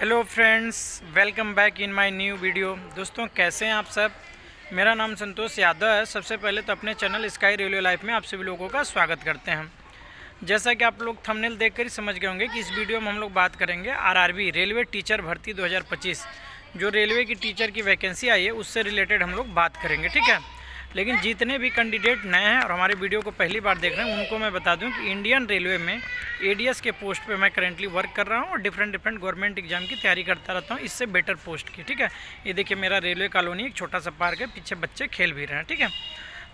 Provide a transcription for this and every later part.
Hello friends, welcome back in my new video. दोस्तों, कैसे हैं आप सब। मेरा नाम संतोष यादव है। सबसे पहले तो अपने चैनल स्काई रेलवे लाइफ में आप सभी लोगों का स्वागत करते हैं। जैसा कि आप लोग थंबनेल देखकर ही समझ गए होंगे कि इस वीडियो में हम लोग बात करेंगे आरआरबी रेलवे टीचर भर्ती 2025 जो रेलवे की टीचर की वैकेंसी आई है उससे रिलेटेड हम लोग बात करेंगे, ठीक है। लेकिन जितने भी कैंडिडेट नए हैं और हमारे वीडियो को पहली बार देख रहे हैं उनको मैं बता दूं कि इंडियन रेलवे में एडीएस के पोस्ट पे मैं करेंटली वर्क कर रहा हूं और डिफरेंट गवर्नमेंट एग्जाम की तैयारी करता रहता हूं, इससे बेटर पोस्ट की, ठीक है। ये देखिए मेरा रेलवे कॉलोनी एक छोटा सा पार्क है, पीछे बच्चे खेल भी रहे हैं, ठीक है।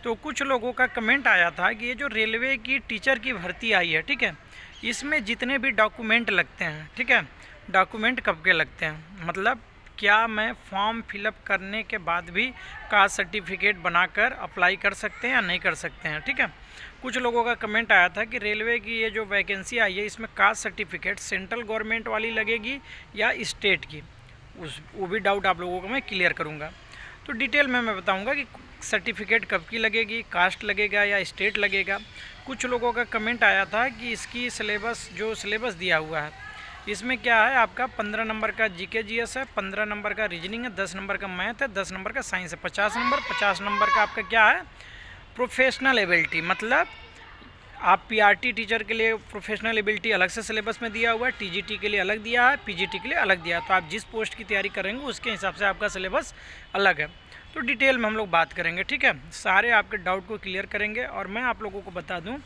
तो कुछ लोगों का कमेंट आया था कि ये जो रेलवे की टीचर की भर्ती आई है, ठीक है, इसमें जितने भी डॉक्यूमेंट लगते हैं, ठीक है, डॉक्यूमेंट कब के लगते हैं, मतलब क्या मैं फॉर्म फिलअप करने के बाद भी कास्ट सर्टिफिकेट बनाकर अप्लाई कर सकते हैं या नहीं कर सकते हैं, ठीक है। कुछ लोगों का कमेंट आया था कि रेलवे की ये जो वैकेंसी आई है इसमें कास्ट सर्टिफिकेट सेंट्रल गवर्नमेंट वाली लगेगी या स्टेट की, वो भी डाउट आप लोगों को मैं क्लियर करूँगा। तो डिटेल में मैं बताऊँगा कि सर्टिफिकेट कब की लगेगी, कास्ट लगेगा या स्टेट लगेगा। कुछ लोगों का कमेंट आया था कि इसकी सिलेबस दिया हुआ है, इसमें क्या है, आपका 15 नंबर का जीके जीएस है, 15 नंबर का रीजनिंग है, 10 नंबर का मैथ है, 10 नंबर का साइंस है, 50 नंबर का आपका क्या है, प्रोफेशनल एबिलिटी। मतलब आप पीआरटी टीचर के लिए प्रोफेशनल एबिलिटी अलग से सिलेबस में दिया हुआ है, टीजीटी के लिए अलग दिया है, पीजीटी के लिए अलग दिया है। तो आप जिस पोस्ट की तैयारी करेंगे उसके हिसाब से आपका सिलेबस अलग है। तो डिटेल में हम लोग बात करेंगे, ठीक है। सारे आपके डाउट को क्लियर करेंगे और मैं आप लोगों को बता दूं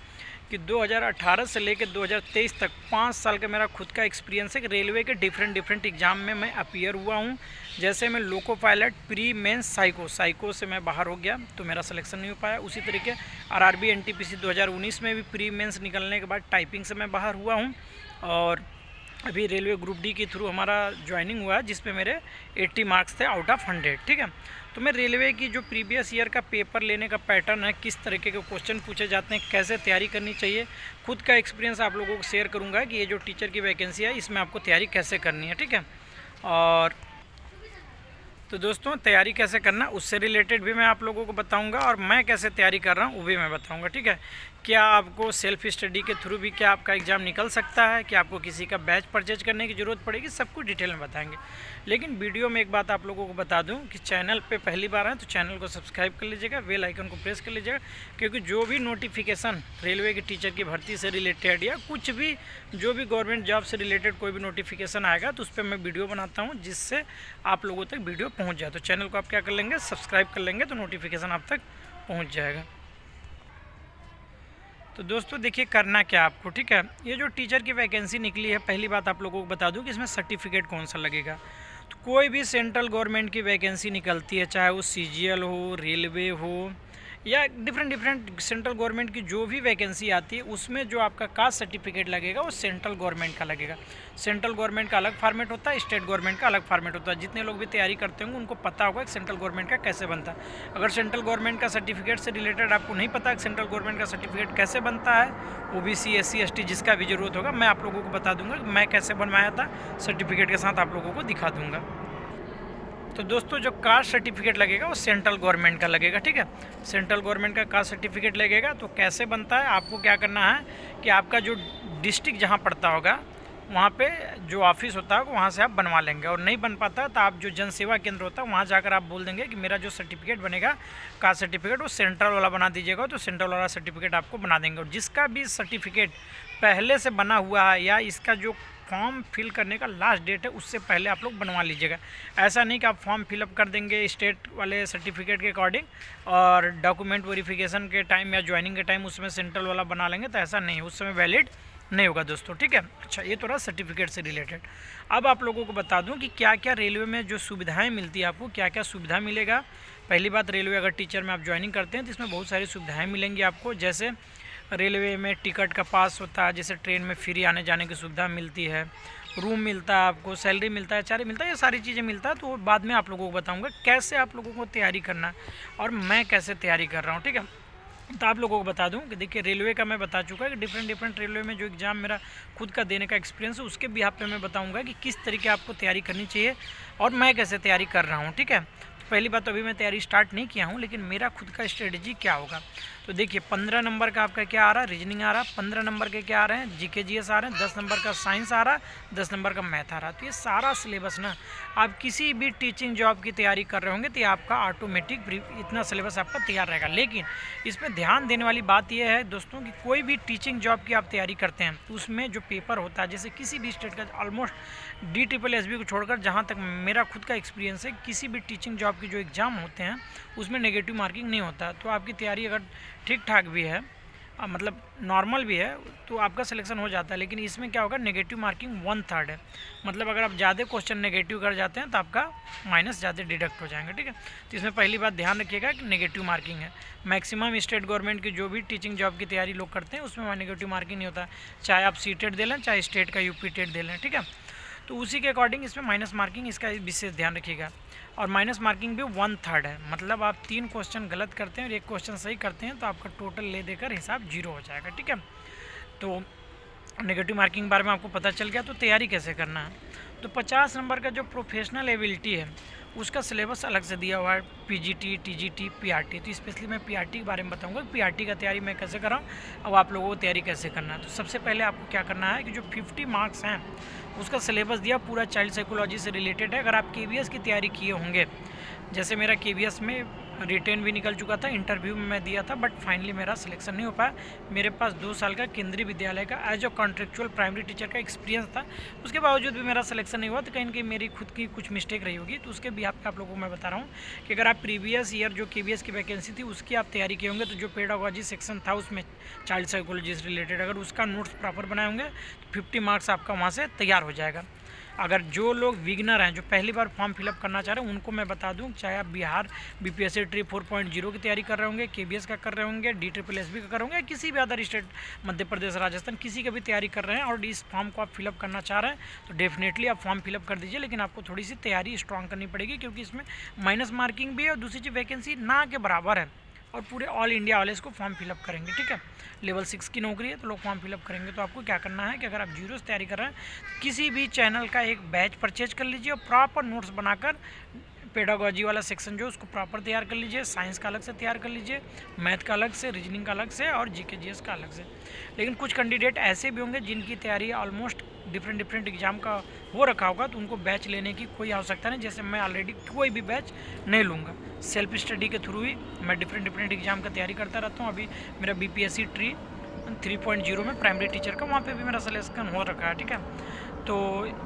कि 2018 से लेकर 2023 तक 5 साल का मेरा खुद का एक्सपीरियंस है कि रेलवे के डिफरेंट एग्जाम में मैं अपीयर हुआ हूं। जैसे मैं loco pilot, pre mains, psycho से मैं बाहर हो गया तो मेरा सिलेक्शन नहीं हो पाया। उसी तरीके आरआरबी एनटीपीसी 2019 में भी प्री मेंस निकलने के बाद टाइपिंग से मैं बाहर हुआ हूँ। और अभी रेलवे ग्रुप डी के थ्रू हमारा ज्वाइनिंग हुआ है जिसपे मेरे 80 मार्क्स थे आउट ऑफ 100, ठीक है। तो मैं रेलवे की जो प्रीवियस ईयर का पेपर लेने का पैटर्न है, किस तरीके के क्वेश्चन पूछे जाते हैं, कैसे तैयारी करनी चाहिए, खुद का एक्सपीरियंस आप लोगों को शेयर करूंगा कि ये जो टीचर की वैकेंसी है इसमें आपको तैयारी कैसे करनी है, ठीक है। और तो दोस्तों, तैयारी कैसे करना उससे रिलेटेड भी मैं आप लोगों को बताऊंगा और मैं कैसे तैयारी कर रहा हूं वो भी मैं बताऊंगा, ठीक है। क्या आपको सेल्फ स्टडी के थ्रू भी क्या आपका एग्ज़ाम निकल सकता है, कि आपको किसी का बैच परचेज करने की ज़रूरत पड़ेगी, सब कुछ डिटेल में बताएंगे। लेकिन वीडियो में एक बात आप लोगों को बता दूं कि चैनल पे पहली बार है तो चैनल को सब्सक्राइब कर लीजिएगा, बेल आइकन को प्रेस कर लीजिएगा, क्योंकि जो भी नोटिफिकेशन रेलवे की टीचर की भर्ती से रिलेटेड या कुछ भी जो भी गवर्नमेंट जॉब से रिलेटेड कोई भी नोटिफिकेशन आएगा तो उस पर मैं वीडियो बनाता हूँ जिससे आप लोगों तक वीडियो पहुँच जाए। तो चैनल को आप क्या कर लेंगे, सब्सक्राइब कर लेंगे तो नोटिफिकेशन आप तक पहुँच जाएगा। तो दोस्तों देखिए करना क्या आपको, ठीक है। ये जो टीचर की वैकेंसी निकली है, पहली बात आप लोगों को बता दूं कि इसमें सर्टिफिकेट कौन सा लगेगा। तो कोई भी सेंट्रल गवर्नमेंट की वैकेंसी निकलती है, चाहे वो सीजीएल हो, रेलवे हो या डिफरेंट सेंट्रल गवर्नमेंट की जो भी वैकेंसी आती है उसमें जो आपका कास्ट सर्टिफिकेट लगेगा वो सेंट्रल गवर्नमेंट का लगेगा। सेंट्रल गवर्नमेंट का अलग फॉर्मेट होता है, स्टेट गवर्नमेंट का अलग फॉर्मेट होता है। जितने लोग भी तैयारी करते होंगे उनको पता होगा कि सेंट्रल गवर्नमेंट का कैसे बनता है। अगर सेंट्रल गवर्नमेंट का सर्टिफिकेट से रिलेटेड आपको नहीं पता कि सेंट्रल गवर्नमेंट का सर्टिफिकेट कैसे बनता है, ओबीसी, एससी, एसटी जिसका भी ज़रूरत होगा मैं आप लोगों को बता दूंगा कि मैं कैसे बनवाया था, सर्टिफिकेट के साथ आप लोगों को दिखा दूँगा। तो दोस्तों, जो कास्ट सर्टिफिकेट लगेगा वो सेंट्रल गवर्नमेंट का लगेगा, ठीक है। सेंट्रल गवर्नमेंट का कास्ट सर्टिफिकेट लगेगा। तो कैसे बनता है, आपको क्या करना है कि आपका जो डिस्ट्रिक्ट जहाँ पड़ता होगा वहाँ पे जो ऑफिस होता है वहाँ से आप बनवा लेंगे। और नहीं बन पाता तो आप जो जन सेवा केंद्र होता है वहाँ जाकर आप बोल देंगे कि मेरा जो सर्टिफिकेट बनेगा कास्ट सर्टिफिकेट वो सेंट्रल वाला बना दीजिएगा, तो सेंट्रल वाला सर्टिफिकेट आपको बना देंगे। और जिसका भी सर्टिफिकेट पहले से बना हुआ है या इसका जो फॉर्म फिल करने का लास्ट डेट है उससे पहले आप लोग बनवा लीजिएगा। ऐसा नहीं कि आप फॉर्म फिलअप कर देंगे स्टेट वाले सर्टिफिकेट के अकॉर्डिंग और डॉक्यूमेंट वेरिफिकेशन के टाइम या ज्वाइनिंग के टाइम उसमें सेंट्रल वाला बना लेंगे, तो ऐसा नहीं, उस समय वैलिड नहीं होगा दोस्तों, ठीक है। अच्छा, ये तो रहा सर्टिफिकेट से रिलेटेड। अब आप लोगों को बता दूं कि क्या क्या रेलवे में जो सुविधाएं मिलती है, आपको क्या क्या सुविधा मिलेगा। पहली बात, रेलवे अगर टीचर में आप ज्वाइनिंग करते हैं तो इसमें बहुत सारी सुविधाएं मिलेंगी आपको। जैसे रेलवे में टिकट का पास होता है, जैसे ट्रेन में फ्री आने जाने की सुविधा मिलती है, रूम मिलता है आपको, सैलरी मिलता है, चार्ज मिलता है, ये सारी चीज़ें मिलता है। तो बाद में आप लोगों को बताऊंगा कैसे आप लोगों को तैयारी करना है और मैं कैसे तैयारी कर रहा हूँ, ठीक है। तो आप लोगों को बता दूं कि देखिए रेलवे का मैं बता चुका कि डिफरेंट रेलवे में जो एग्ज़ाम मेरा खुद का देने का एक्सपीरियंस है उसके बिहाफ पे मैं बताऊंगा कि किस तरीके आपको तैयारी करनी चाहिए और मैं कैसे तैयारी कर रहा हूं, ठीक है। तो पहली बात तो अभी मैं तैयारी स्टार्ट नहीं किया हूँ, लेकिन मेरा खुद का स्ट्रेटजी क्या होगा। तो देखिए 15 नंबर का आपका क्या आ रहा है, रीजनिंग आ रहा है, 15 नंबर के क्या आ रहे हैं, जीके जीएस आ रहे हैं, 10 नंबर का साइंस आ रहा है, 10 नंबर का मैथ आ रहा है। तो ये सारा सिलेबस ना आप किसी भी टीचिंग जॉब की तैयारी कर रहे होंगे तो ये आपका ऑटोमेटिक इतना सिलेबस आपका तैयार रहेगा। लेकिन इसमें ध्यान देने वाली बात यह है दोस्तों कि कोई भी टीचिंग जॉब की आप तैयारी करते हैं तो उसमें जो पेपर होता है, जैसे किसी भी स्टेट का ऑलमोस्ट DSSB को छोड़कर जहाँ तक मेरा खुद का एक्सपीरियंस है, किसी भी टीचिंग जॉब के जो एग्ज़ाम होते हैं उसमें नेगेटिव मार्किंग नहीं होता। तो आपकी तैयारी अगर ठीक ठाक भी है, मतलब नॉर्मल भी है, तो आपका सिलेक्शन हो जाता है। लेकिन इसमें क्या होगा, नेगेटिव मार्किंग 1/3 है। मतलब अगर आप ज़्यादा क्वेश्चन नेगेटिव कर जाते हैं तो आपका माइनस ज़्यादा डिडक्ट हो जाएंगे, ठीक है। तो इसमें पहली बात ध्यान रखिएगा कि नेगेटिव मार्किंग है। मैक्सिमम स्टेट गवर्नमेंट की जो भी टीचिंग जॉब की तैयारी लोग करते हैं उसमें नेगेटिव मार्किंग नहीं होता, चाहे आप सीटेट दे लें, चाहे स्टेट का UP टेट दे लें, ठीक है। तो उसी के अकॉर्डिंग इसमें माइनस मार्किंग, इसका विशेष ध्यान रखिएगा। और माइनस मार्किंग भी 1/3 है। मतलब आप 3 क्वेश्चन गलत करते हैं और 1 क्वेश्चन सही करते हैं तो आपका टोटल ले देकर हिसाब 0 हो जाएगा, ठीक है। तो नेगेटिव मार्किंग के बारे में आपको पता चल गया। तो तैयारी कैसे करना है, तो 50 नंबर का जो प्रोफेशनल एबिलिटी है उसका सिलेबस अलग से दिया हुआ है, PGT, TGT, PRT। तो स्पेशली मैं PRT के बारे में बताऊंगा कि PRT का तैयारी मैं कैसे कर रहा हूँ, अब आप लोगों को तैयारी कैसे करना है। तो सबसे पहले आपको क्या करना है कि जो 50 मार्क्स हैं उसका सिलेबस दिया पूरा चाइल्ड साइकोलॉजी से रिलेटेड है। अगर आप KVS की तैयारी किए होंगे, जैसे मेरा KVS में रिटेन भी निकल चुका था, इंटरव्यू में मैं दिया था, बट फाइनली मेरा सिलेक्शन नहीं हो पाया। मेरे पास 2 साल का केंद्रीय विद्यालय का as a contractual primary teacher का एक्सपीरियंस था, उसके बावजूद भी मेरा सिलेक्शन नहीं हुआ। तो कहीं ना कहीं मेरी खुद की कुछ मिस्टेक रही होगी। तो उसके बिहाफ पे आप लोगों को मैं बता रहा हूँ कि अगर आप प्रीवियस ईयर जो KVS की वैकेंसी थी उसकी आप तैयारी किए होंगे, तो जो पेडागोजी सेक्शन था उसमें चाइल्ड साइकोलॉजी से रिलेटेड अगर उसका नोट्स प्रॉपर बनाए होंगे तो 50 मार्क्स आपका वहाँ से तैयार हो जाएगा। अगर जो लोग बिगिनर हैं, जो पहली बार फॉर्म फिलअप करना चाह रहे हैं, उनको मैं बता दूं, चाहे आप बिहार BPSC ट्री 4.0 की तैयारी कर रहे होंगे, KVS का कर रहे होंगे, DSSB का कर रहे होंगे, किसी भी अदर स्टेट, मध्य प्रदेश, राजस्थान, किसी का भी तैयारी कर रहे हैं और इस फॉर्म को आप फिलअप करना चाह रहे हैं तो डेफिनेटली आप फॉर्म फिलअप कर दीजिए। लेकिन आपको थोड़ी सी तैयारी स्ट्रॉन्ग करनी पड़ेगी, क्योंकि इसमें माइनस मार्किंग भी है और दूसरी चीज़ वैकेंसी ना के बराबर है और पूरे ऑल इंडिया वाले इसको फॉर्म फिलअप करेंगे, ठीक है। लेवल 6 की नौकरी है तो लोग फॉर्म फिलअप करेंगे। तो आपको क्या करना है कि अगर आप 0 से तैयारी कर रहे हैं तो किसी भी चैनल का एक बैच परचेज कर लीजिए और प्रॉपर नोट्स बनाकर पेडागोजी वाला सेक्शन जो उसको प्रॉपर तैयार कर लीजिए, साइंस का अलग से तैयार कर लीजिए, मैथ का अलग से, रीजनिंग का अलग से और GK GS का अलग से। लेकिन कुछ कैंडिडेट ऐसे भी होंगे जिनकी तैयारी ऑलमोस्ट डिफरेंट एग्जाम का हो रखा होगा, तो उनको बैच लेने की कोई आवश्यकता नहीं। जैसे मैं ऑलरेडी कोई भी बैच नहीं लूँगा, सेल्फ स्टडी के थ्रू ही मैं डिफरेंट एग्जाम का तैयारी करता रहता हूँ। अभी मेरा BPSC ट्री 3.0 में प्राइमरी टीचर का वहाँ पे भी मेरा सिलेक्शन हो रखा है, ठीक है। तो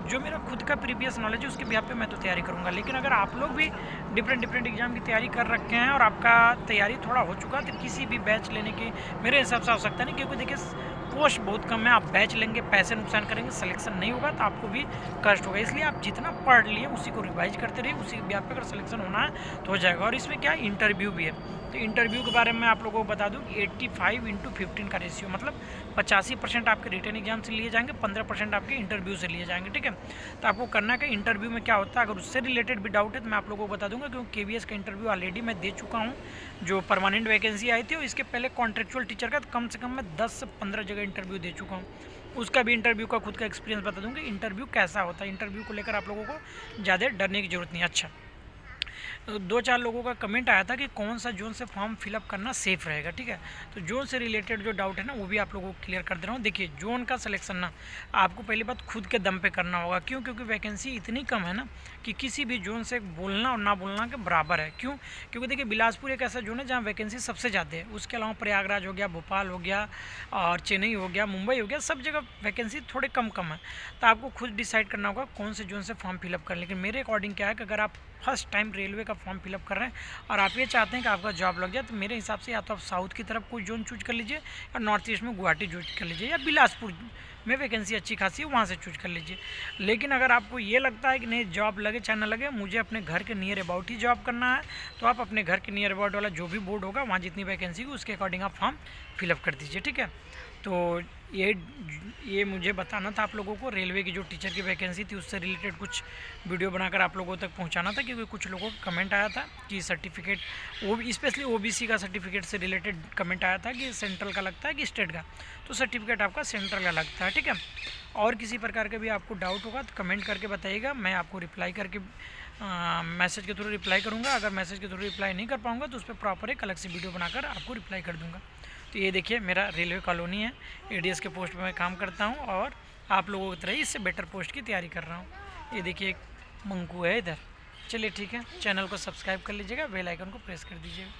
जो मेरा खुद का प्रीवियस नॉलेज है उसके बिहाफ पे मैं तो तैयारी करूँगा। लेकिन अगर आप लोग भी डिफरेंट एग्जाम की तैयारी कर रखे हैं और आपका तैयारी थोड़ा हो चुका है तो किसी भी बैच लेने की मेरे हिसाब से आवश्यकता नहीं, क्योंकि देखिए पोस्ट बहुत कम है। आप बैच लेंगे, पैसे नुकसान करेंगे, सिलेक्शन नहीं होगा तो आपको भी कष्ट होगा। इसलिए आप जितना पढ़ लिए उसी को रिवाइज करते रहिए, उसी के बिहाफ पे अगर सिलेक्शन होना है तो हो जाएगा। और इसमें क्या इंटरव्यू भी है, तो इंटरव्यू के बारे में आप लोगों को बता दूं कि 85:15 का रेशियो, मतलब 85% आपके रिटन एग्जाम से लिए जाएंगे, 15% आपके इंटरव्यू से लिए जाएंगे, ठीक है। तो आपको करना है कि इंटरव्यू में क्या होता है, अगर उससे रिलेटेड भी डाउट है तो मैं आप लोगों को बता दूंगा, क्योंकि KVS का इंटरव्यू ऑलरेडी मैं दे चुका हूँ। जो परमानेंट वैकेंसी आई थी और इसके पहले कॉन्ट्रेक्चुअल टीचर का तो कम से कम मैं 10 से 15 जगह इंटरव्यू दे चुका हूँ। उसका भी इंटरव्यू का खुद का एक्सपीरियंस बता दूँगी, इंटरव्यू कैसा होता है। इंटरव्यू को लेकर आप लोगों को ज़्यादा डरने की जरूरत नहीं। अच्छा, 2-4 लोगों का कमेंट आया था कि कौन सा जोन से फॉर्म फिलअप करना सेफ़ रहेगा, ठीक है। तो जोन से रिलेटेड जो डाउट है ना वो भी आप लोगों को क्लियर कर दे रहा हूँ। देखिए, जोन का सिलेक्शन ना आपको पहली बात खुद के दम पे करना होगा। क्यों? क्योंकि वैकेंसी इतनी कम है ना कि किसी भी जोन से बोलना और ना बोलना के बराबर है। क्यों? क्योंकि देखिए बिलासपुर एक ऐसा जोन है जहाँ वैकेंसी सबसे ज़्यादा है। उसके अलावा प्रयागराज हो गया, भोपाल हो गया और चेन्नई हो गया, मुंबई हो गया, सब जगह वैकेंसी थोड़े कम है। तो आपको खुद डिसाइड करना होगा कौन से जोन से फॉर्म फिलअप करें। लेकिन मेरे अकॉर्डिंग क्या है कि अगर आप फर्स्ट टाइम रेलवे का फॉर्म फिलअप कर रहे हैं और आप ये चाहते हैं कि आपका जॉब लग जाए, तो मेरे हिसाब से या तो आप साउथ की तरफ कोई जोन चूज कर लीजिए या नॉर्थ ईस्ट में गुवाहाटी चूज कर लीजिए या बिलासपुर में वैकेंसी अच्छी खासी है वहाँ से चूज कर लीजिए। लेकिन अगर आपको ये लगता है कि नहीं जॉब लगे चाहे ना लगे, मुझे अपने घर के नियर अबाउट ही जॉब करना है, तो आप अपने घर के नियर अबाउट वाला जो भी बोर्ड होगा वहाँ जितनी वैकेंसी होगी उसके अकॉर्डिंग आप फॉर्म फिलअप कर दीजिए, ठीक है। तो ये मुझे बताना था आप लोगों को, रेलवे की जो टीचर की वैकेंसी थी उससे रिलेटेड कुछ वीडियो बनाकर आप लोगों तक पहुंचाना था, क्योंकि कुछ लोगों का कमेंट आया था कि सर्टिफिकेट, वो स्पेशली ओबीसी का सर्टिफिकेट से रिलेटेड कमेंट आया था कि सेंट्रल का लगता है कि स्टेट का। तो सर्टिफिकेट आपका सेंट्रल का लगता है, ठीक है। और किसी प्रकार का भी आपको डाउट होगा तो कमेंट करके बताइएगा, मैं आपको रिप्लाई करके मैसेज के थ्रू रिप्लाई करूँगा। अगर मैसेज के थ्रू रिप्लाई नहीं कर पाऊँगा तो उस पर प्रॉपर एक अलग से वीडियो बनाकर आपको रिप्लाई कर दूँगा। तो ये देखिए मेरा रेलवे कॉलोनी है, एडीएस के पोस्ट पे मैं काम करता हूँ और आप लोगों की तरह ही इससे बेटर पोस्ट की तैयारी कर रहा हूँ। ये देखिए एक मंकू है इधर। चलिए ठीक है, चैनल को सब्सक्राइब कर लीजिएगा, बेल आइकन को प्रेस कर दीजिएगा।